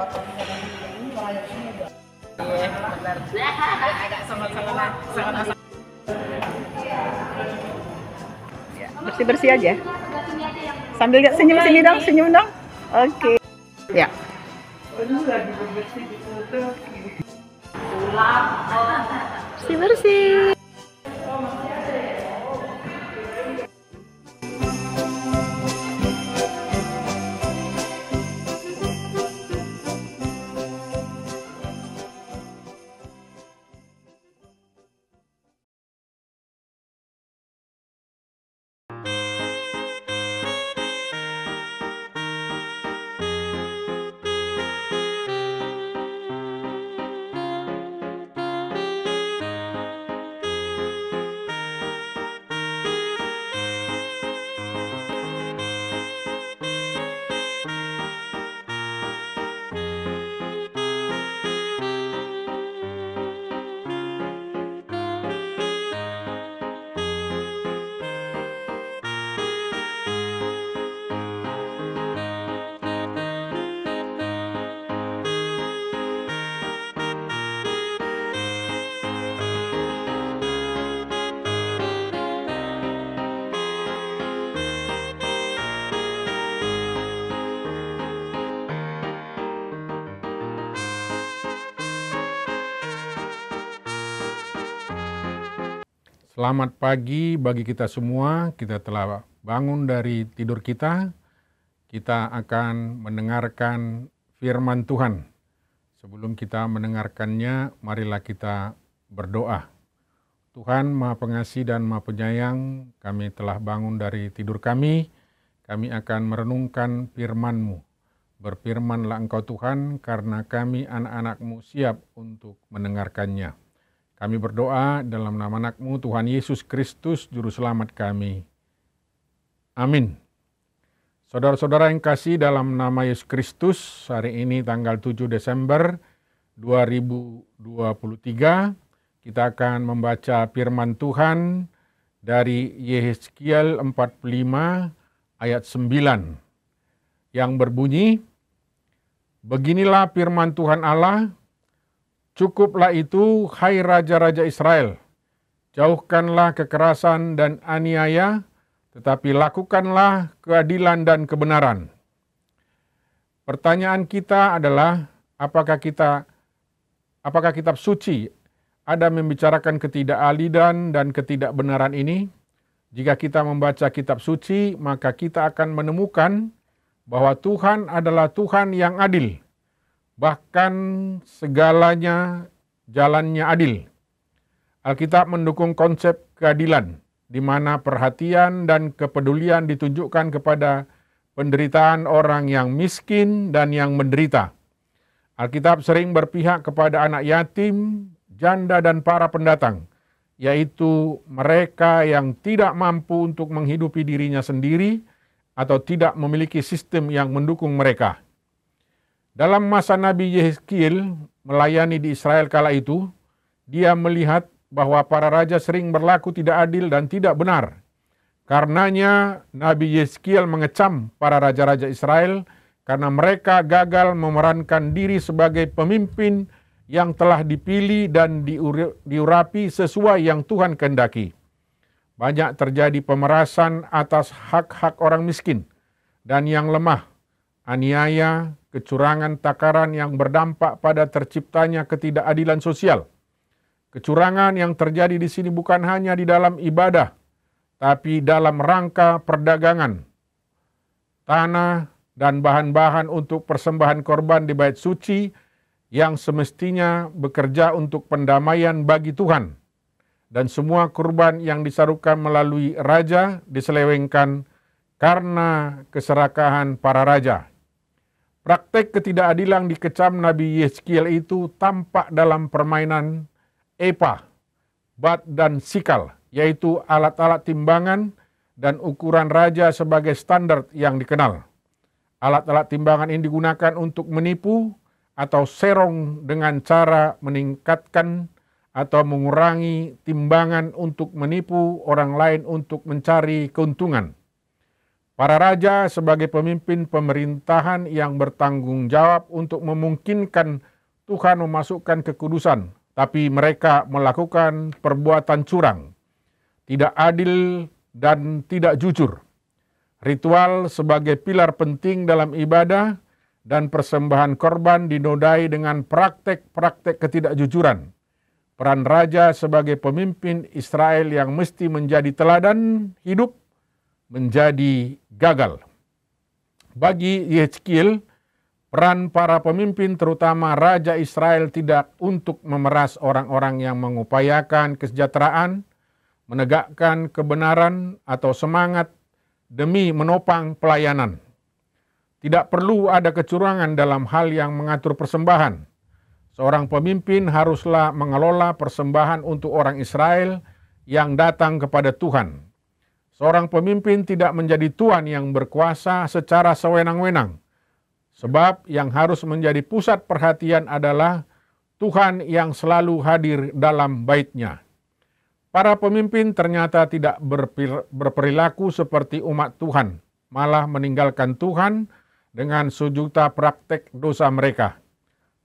Iya, benar. Agak sama-sama. Bersih-bersih aja. Sambil senyum sini dong, senyum dong. Oke. Ya. Bersih-bersih. Selamat pagi bagi kita semua. Kita telah bangun dari tidur kita. Kita akan mendengarkan firman Tuhan. Sebelum kita mendengarkannya, marilah kita berdoa. Tuhan Maha Pengasih dan Maha Penyayang, kami telah bangun dari tidur kami. Kami akan merenungkan firman-Mu. Berfirmanlah Engkau Tuhan, karena kami anak-anak-Mu siap untuk mendengarkannya. Kami berdoa dalam nama anak-Mu Tuhan Yesus Kristus, Juru Selamat kami. Amin. Saudara-saudara yang kasih dalam nama Yesus Kristus, hari ini tanggal 7 Desember 2023, kita akan membaca firman Tuhan dari Yehezkiel 45 ayat 9 yang berbunyi, "Beginilah firman Tuhan Allah, cukuplah itu, hai raja-raja Israel. Jauhkanlah kekerasan dan aniaya, tetapi lakukanlah keadilan dan kebenaran." Pertanyaan kita adalah, apakah kitab suci ada membicarakan ketidakadilan dan ketidakbenaran ini? Jika kita membaca kitab suci, maka kita akan menemukan bahwa Tuhan adalah Tuhan yang adil. Bahkan segalanya jalannya adil. Alkitab mendukung konsep keadilan, di mana perhatian dan kepedulian ditunjukkan kepada penderitaan orang yang miskin dan yang menderita. Alkitab sering berpihak kepada anak yatim, janda dan para pendatang, yaitu mereka yang tidak mampu untuk menghidupi dirinya sendiri atau tidak memiliki sistem yang mendukung mereka. Dalam masa Nabi Yehezkiel melayani di Israel kala itu, dia melihat bahwa para raja sering berlaku tidak adil dan tidak benar. Karenanya Nabi Yehezkiel mengecam para raja-raja Israel karena mereka gagal memerankan diri sebagai pemimpin yang telah dipilih dan diurapi sesuai yang Tuhan kehendaki. Banyak terjadi pemerasan atas hak-hak orang miskin dan yang lemah, aniaya, kecurangan takaran yang berdampak pada terciptanya ketidakadilan sosial. Kecurangan yang terjadi di sini bukan hanya di dalam ibadah, tapi dalam rangka perdagangan tanah dan bahan-bahan untuk persembahan korban di bait suci yang semestinya bekerja untuk pendamaian bagi Tuhan. Dan semua kurban yang disarukan melalui raja diselewengkan karena keserakahan para raja. Praktek ketidakadilan dikecam Nabi Yehezkiel itu tampak dalam permainan epa, bat dan sikal, yaitu alat-alat timbangan dan ukuran raja sebagai standar yang dikenal. Alat-alat timbangan ini digunakan untuk menipu atau serong dengan cara meningkatkan atau mengurangi timbangan untuk menipu orang lain untuk mencari keuntungan. Para raja sebagai pemimpin pemerintahan yang bertanggung jawab untuk memungkinkan Tuhan memasukkan kekudusan, tapi mereka melakukan perbuatan curang, tidak adil dan tidak jujur. Ritual sebagai pilar penting dalam ibadah dan persembahan korban dinodai dengan praktek-praktek ketidakjujuran. Peran raja sebagai pemimpin Israel yang mesti menjadi teladan hidup menjadi gagal. Bagi Yehezkiel, peran para pemimpin terutama Raja Israel tidak untuk memeras orang-orang yang mengupayakan kesejahteraan, menegakkan kebenaran atau semangat demi menopang pelayanan. Tidak perlu ada kecurangan dalam hal yang mengatur persembahan. Seorang pemimpin haruslah mengelola persembahan untuk orang Israel yang datang kepada Tuhan. Seorang pemimpin tidak menjadi tuan yang berkuasa secara sewenang-wenang, sebab yang harus menjadi pusat perhatian adalah Tuhan yang selalu hadir dalam bait-Nya. Para pemimpin ternyata tidak berperilaku seperti umat Tuhan, malah meninggalkan Tuhan dengan sejuta praktek dosa mereka.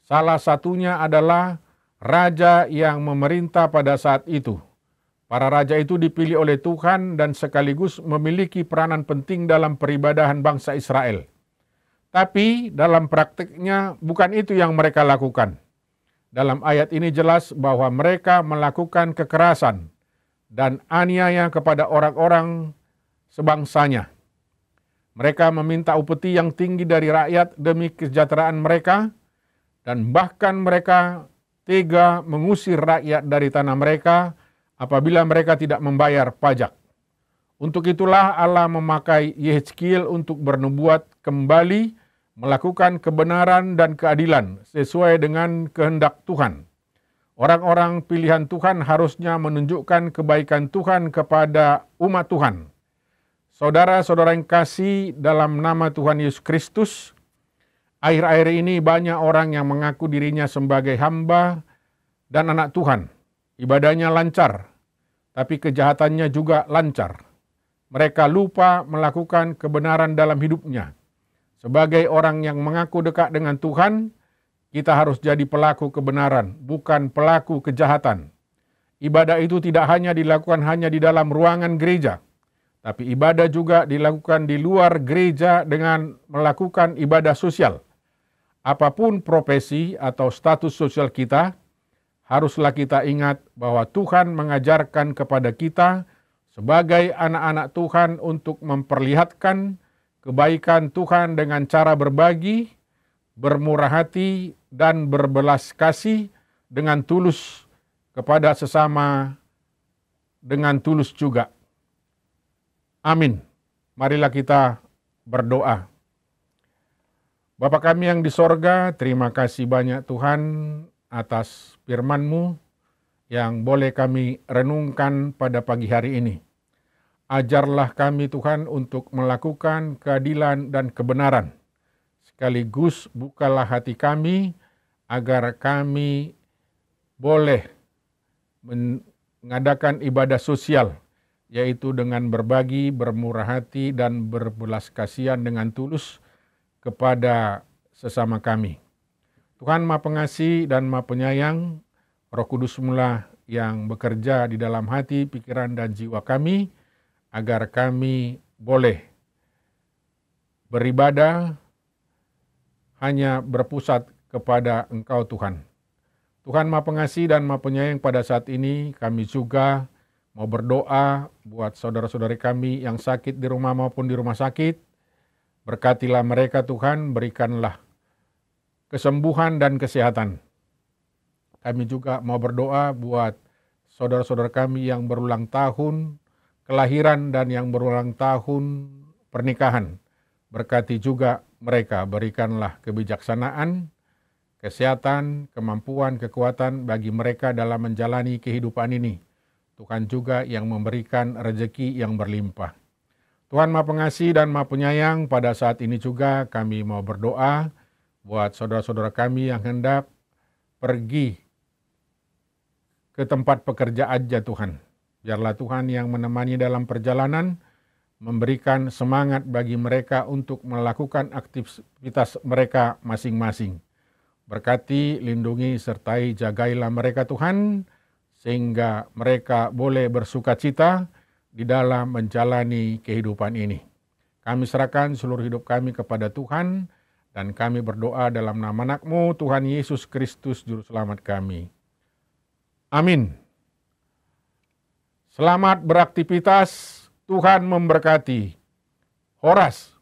Salah satunya adalah raja yang memerintah pada saat itu. Para raja itu dipilih oleh Tuhan dan sekaligus memiliki peranan penting dalam peribadahan bangsa Israel. Tapi dalam praktiknya bukan itu yang mereka lakukan. Dalam ayat ini jelas bahwa mereka melakukan kekerasan dan aniaya kepada orang-orang sebangsanya. Mereka meminta upeti yang tinggi dari rakyat demi kesejahteraan mereka, dan bahkan mereka tega mengusir rakyat dari tanah mereka apabila mereka tidak membayar pajak. Untuk itulah Allah memakai Yehezkiel untuk bernubuat kembali melakukan kebenaran dan keadilan sesuai dengan kehendak Tuhan. Orang-orang pilihan Tuhan harusnya menunjukkan kebaikan Tuhan kepada umat Tuhan. Saudara-saudara yang kasih dalam nama Tuhan Yesus Kristus, akhir-akhir ini banyak orang yang mengaku dirinya sebagai hamba dan anak Tuhan. Ibadahnya lancar, tapi kejahatannya juga lancar. Mereka lupa melakukan kebenaran dalam hidupnya. Sebagai orang yang mengaku dekat dengan Tuhan, kita harus jadi pelaku kebenaran, bukan pelaku kejahatan. Ibadah itu tidak hanya dilakukan hanya di dalam ruangan gereja, tapi ibadah juga dilakukan di luar gereja dengan melakukan ibadah sosial. Apapun profesi atau status sosial kita, haruslah kita ingat bahwa Tuhan mengajarkan kepada kita sebagai anak-anak Tuhan untuk memperlihatkan kebaikan Tuhan dengan cara berbagi, bermurah hati, dan berbelas kasih dengan tulus kepada sesama dengan tulus juga. Amin. Marilah kita berdoa. Bapa kami yang di sorga, terima kasih banyak Tuhan atas firman-Mu yang boleh kami renungkan pada pagi hari ini. Ajarlah kami Tuhan untuk melakukan keadilan dan kebenaran. Sekaligus bukalah hati kami agar kami boleh mengadakan ibadah sosial, yaitu dengan berbagi, bermurah hati, dan berbelas kasihan dengan tulus kepada sesama kami. Tuhan Maha Pengasih dan Maha Penyayang, Roh Kudus mula yang bekerja di dalam hati, pikiran, dan jiwa kami, agar kami boleh beribadah hanya berpusat kepada Engkau Tuhan. Tuhan Maha Pengasih dan Maha Penyayang, pada saat ini kami juga mau berdoa buat saudara-saudari kami yang sakit di rumah maupun di rumah sakit. Berkatilah mereka Tuhan, berikanlah kesembuhan dan kesehatan. Kami juga mau berdoa buat saudara-saudara kami yang berulang tahun kelahiran dan yang berulang tahun pernikahan. Berkati juga mereka, berikanlah kebijaksanaan, kesehatan, kemampuan, kekuatan bagi mereka dalam menjalani kehidupan ini. Tuhan juga yang memberikan rezeki yang berlimpah. Tuhan Maha Pengasih dan Maha Penyayang, pada saat ini juga kami mau berdoa buat saudara-saudara kami yang hendak pergi ke tempat pekerjaan Tuhan. Biarlah Tuhan yang menemani dalam perjalanan, memberikan semangat bagi mereka untuk melakukan aktivitas mereka masing-masing. Berkati, lindungi, sertai, jagailah mereka Tuhan, sehingga mereka boleh bersuka cita di dalam menjalani kehidupan ini. Kami serahkan seluruh hidup kami kepada Tuhan, dan kami berdoa dalam nama Anak-Mu, Tuhan Yesus Kristus, Juru Selamat kami. Amin. Selamat beraktivitas, Tuhan memberkati. Horas.